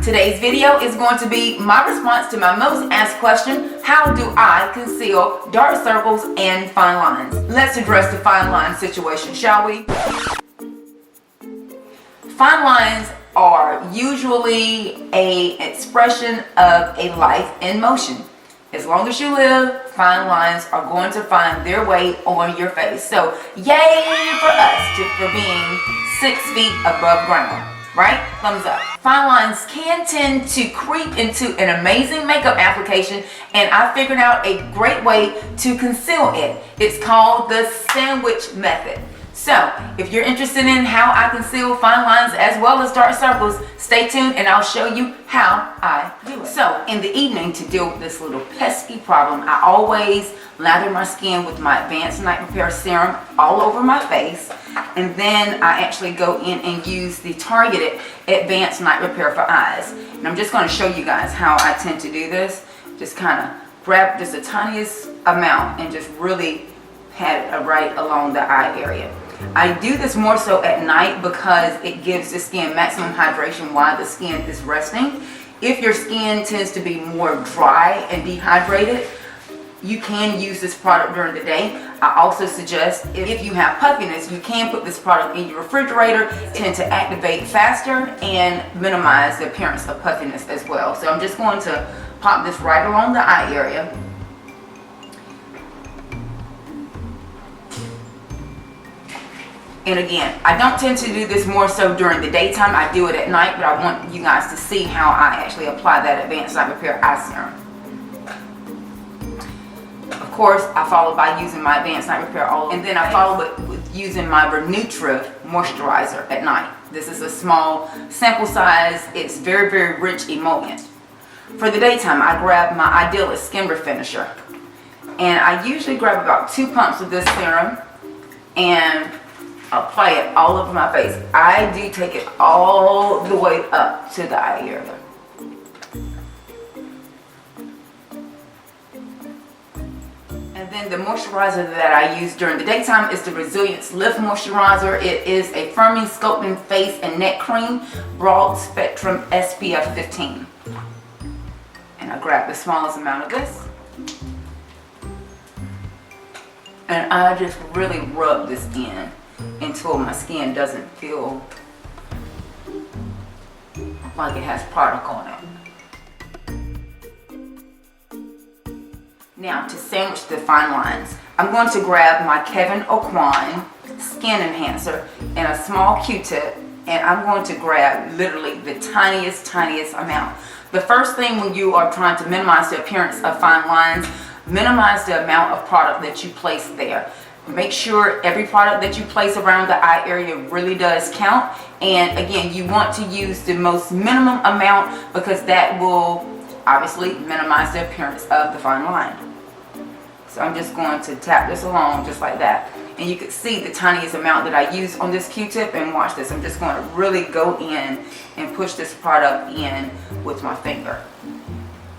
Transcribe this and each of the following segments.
Today's video is going to be my response to my most asked question: how do I conceal dark circles and fine lines? Let's address the fine line situation, shall we? Fine lines are usually an expression of a life in motion. As long as you live, fine lines are going to find their way on your face. So yay for us for being 6 feet above ground, right? Thumbs up. Fine lines can tend to creep into an amazing makeup application, and I figured out a great way to conceal it. It's called the sandwich method. So if you're interested in how I conceal fine lines as well as dark circles, stay tuned and I'll show you how I do it. So in the evening, to deal with this little pesky problem, I always lather my skin with my Advanced Night Repair Serum all over my face, and then I actually go in and use the targeted Advanced Night Repair for eyes. And I'm just going to show you guys how I tend to do this. Just kind of grab just the tiniest amount and just really pat it right along the eye area. I do this more so at night because it gives the skin maximum hydration while the skin is resting. If your skin tends to be more dry and dehydrated, you can use this product during the day. I also suggest if you have puffiness, you can put this product in your refrigerator. It tends to activate faster and minimize the appearance of puffiness as well. So I'm just going to pop this right along the eye area. And again, I don't tend to do this more so during the daytime. I do it at night, but I want you guys to see how I actually apply that Advanced Night Repair Eye Serum. Of course, I follow by using my Advanced Night Repair all, and then I follow it with using my BenNye Moisturizer at night. This is a small sample size. It's very, very rich emollient. For the daytime, I grab my Idealist Skin Refinisher, and I usually grab about 2 pumps of this serum and apply it all over my face. I do take it all the way up to the eye area. And then the moisturizer that I use during the daytime is the Resilience Lift Moisturizer. It is a firming, sculpting face and neck cream, broad spectrum SPF 15. And I grab the smallest amount of this. And I just really rub this in until my skin doesn't feel like it has product on it. Now, to sandwich the fine lines, I'm going to grab my Kevyn Aucoin Skin Enhancer and a small Q-tip, and I'm going to grab literally the tiniest amount. The first thing when you are trying to minimize the appearance of fine lines, minimize the amount of product that you place there. Make sure every product that you place around the eye area really does count. And again, you want to use the most minimum amount because that will obviously minimize the appearance of the fine line. So I'm just going to tap this along just like that. And you can see the tiniest amount that I use on this Q-tip, and watch this. I'm just going to really go in and push this product in with my finger.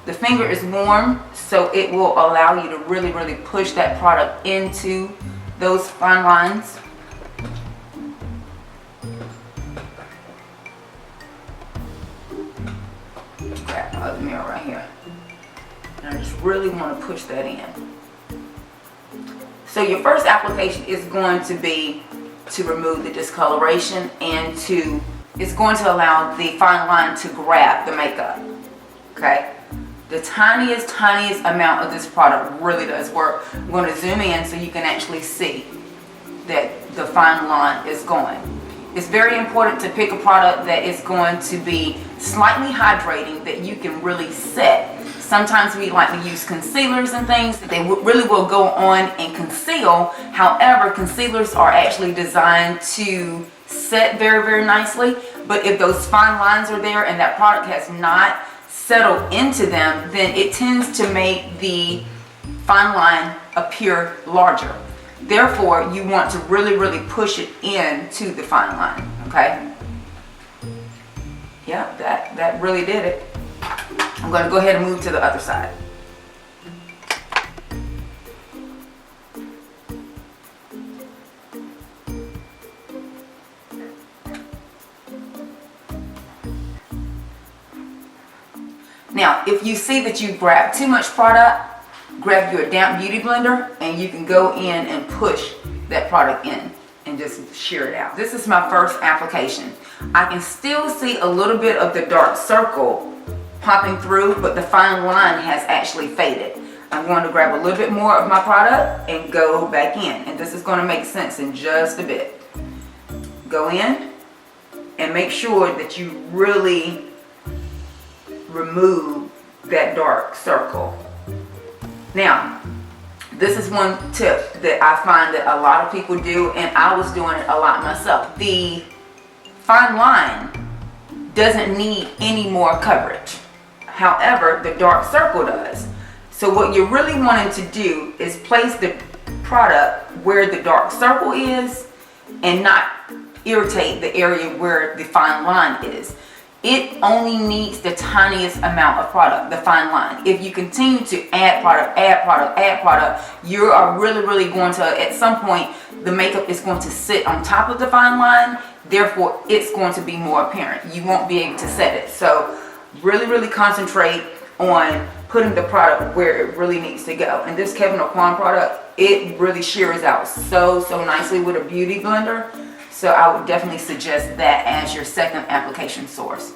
The finger is warm, so it will allow you to really push that product into those fine lines. Grab my other mirror right here. And I just really want to push that in. So your first application is going to be to remove the discoloration, and it's going to allow the fine line to grab the makeup. Okay? The tiniest amount of this product really does work. I'm going to zoom in so you can actually see that the fine line is going. It's very important to pick a product that is going to be slightly hydrating, that you can really set. Sometimes we like to use concealers and things. They really will go on and conceal. However, concealers are actually designed to set very nicely. But if those fine lines are there and that product has not settle into them, then it tends to make the fine line appear larger. Therefore, you want to really push it into the fine line. Okay? Yeah, that really did it. I'm going to go ahead and move to the other side. Now, if you see that you grab too much product, grab your damp beauty blender and you can go in and push that product in and just shear it out. This is my first application. I can still see a little bit of the dark circle popping through, but the fine line has actually faded. I'm going to grab a little bit more of my product and go back in, and this is going to make sense in just a bit. Go in and make sure that you really remove that dark circle. Now, this is one tip that I find that a lot of people do, and I was doing it a lot myself. The fine line doesn't need any more coverage. However, the dark circle does. So what you're really wanting to do is place the product where the dark circle is and not irritate the area where the fine line is. It only needs the tiniest amount of product, the fine line. If you continue to add product, you are really going to, at some point, the makeup is going to sit on top of the fine line. Therefore, it's going to be more apparent. You won't be able to set it. So really concentrate on putting the product where it really needs to go. And this Kevyn Aucoin product, it really shears out so nicely with a beauty blender. So I would definitely suggest that as your second application source.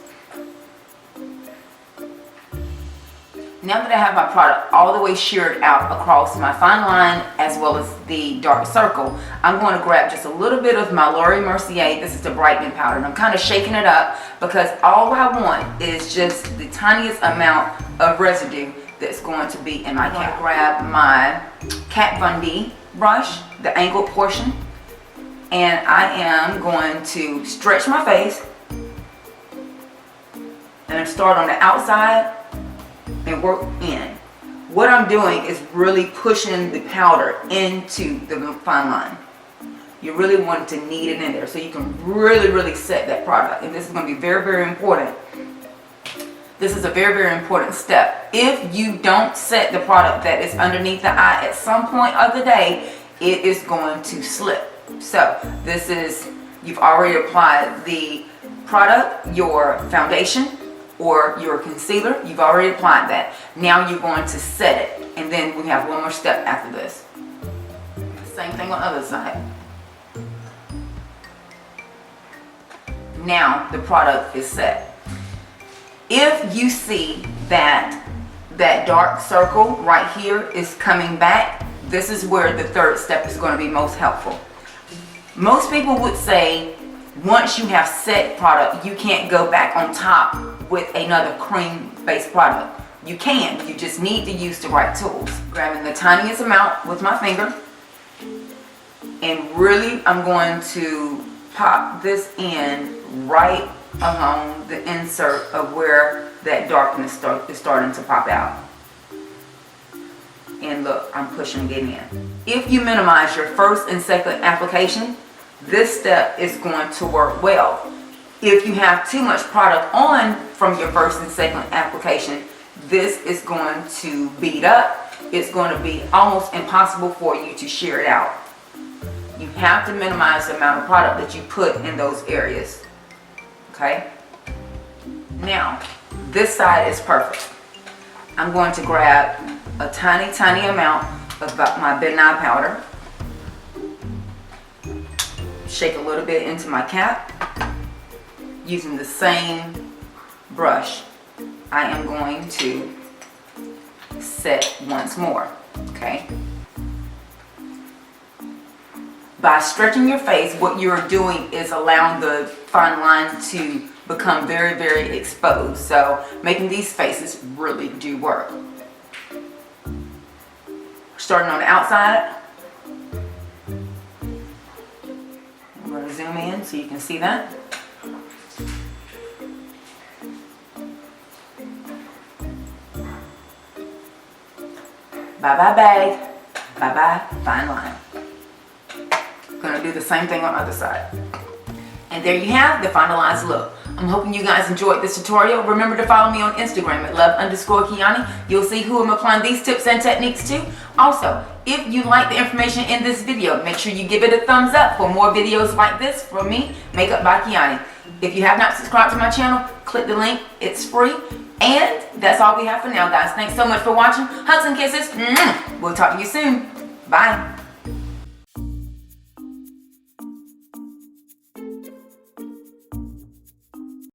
Now that I have my product all the way sheared out across my fine line as well as the dark circle, I'm going to grab just a little bit of my Mercer. This is the Brighton powder, and I'm kind of shaking it up because all I want is just the tiniest amount of residue that's going to be in my cap. I'm going to grab my Kat Von D brush, the angled portion, and I am going to stretch my face and start on the outside and work in. What I'm doing is really pushing the powder into the fine line. You really want to knead it in there so you can really set that product. And this is going to be very important. This is a very important step. If you don't set the product that is underneath the eye at some point of the day, it is going to slip. So this is, you've already applied the product, your foundation or your concealer, you've already applied that. Now you're going to set it, and then we have one more step after this. Same thing on the other side. Now the product is set. If you see that that dark circle right here is coming back, this is where the third step is going to be most helpful. Most people would say once you have set product, you can't go back on top with another cream-based product. You can, you just need to use the right tools. Grabbing the tiniest amount with my finger, and really I'm going to pop this in right along the insert of where that darkness is starting to pop out. And look, I'm pushing it in. If you minimize your first and second application, this step is going to work well. If you have too much product on from your first and second application, this is going to bead up. It's going to be almost impossible for you to shear it out. You have to minimize the amount of product that you put in those areas. Okay? Now, this side is perfect. I'm going to grab a tiny amount of my BenNye powder. Shake a little bit into my cap. Using the same brush, I am going to set once more. Okay? By stretching your face, what you're doing is allowing the fine line to become very exposed. So making these faces really do work. Starting on the outside. I'm going to zoom in so you can see that. Bye bye bag, bye bye fine line. Gonna do the same thing on the other side. And there you have the finalized look. I'm hoping you guys enjoyed this tutorial. Remember to follow me on Instagram at love_Kiani. You'll see who I'm applying these tips and techniques to. Also, if you like the information in this video, make sure you give it a thumbs up for more videos like this from me, Makeup by Kiani. If you have not subscribed to my channel, click the link. It's free. And that's all we have for now, guys. Thanks so much for watching. Hugs and kisses. We'll talk to you soon. Bye.